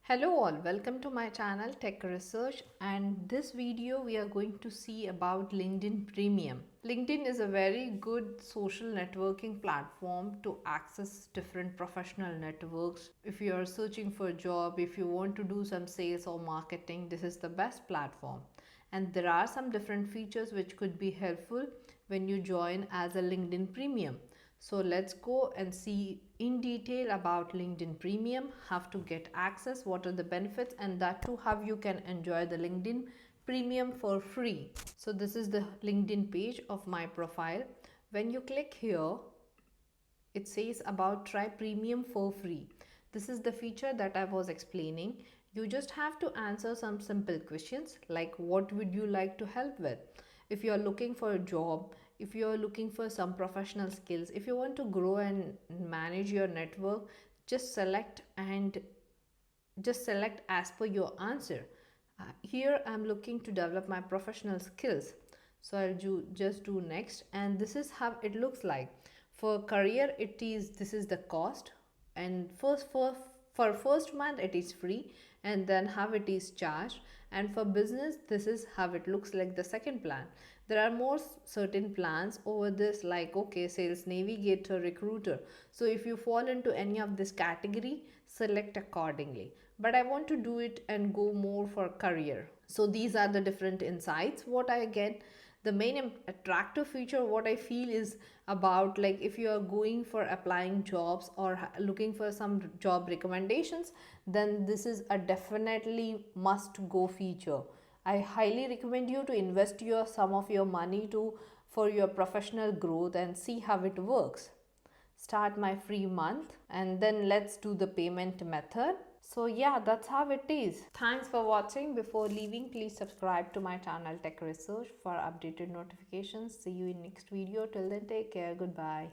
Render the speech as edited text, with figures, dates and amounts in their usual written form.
Hello all, welcome to my channel Tech Research, and this video we are going to see about LinkedIn Premium. LinkedIn is a very good social networking platform to access different professional networks. If you are searching for a job, if you want to do some sales or marketing, this is the best platform. And there are some different features which could be helpful when you join as a LinkedIn Premium. So let's go and see in detail about LinkedIn Premium, how to get access, what are the benefits, and that too how you can enjoy the LinkedIn Premium for free. So this is the LinkedIn page of my profile. When you click here, it says about try Premium for free. This is the feature that I was explaining. You just have to answer some simple questions like what would you like to help with. If you are looking for a job, if you are looking for some professional skills, if you want to grow and manage your network, just select as per your answer. Here I'm looking to develop my professional skills, so just do next, and this is how it looks like. For career, this is the cost, and for first month it is free, and then how it is charged. And for business, this is how it looks like, the second plan. There are more certain plans over this, like okay, sales navigator, recruiter. So if you fall into any of this category, select accordingly. But I want to do it and go more for career. So these are the different insights what I get. The main attractive feature what I feel is about, like, if you are going for applying jobs or looking for some job recommendations, then this is a definitely must go feature. I highly recommend you to invest some of your money for your professional growth and see how it works. Start my free month, and then let's do the payment method. So yeah, that's how it is. Thanks for watching. Before leaving, please subscribe to my channel Tech Research for updated notifications. See you in next video. Till then, take care. Goodbye.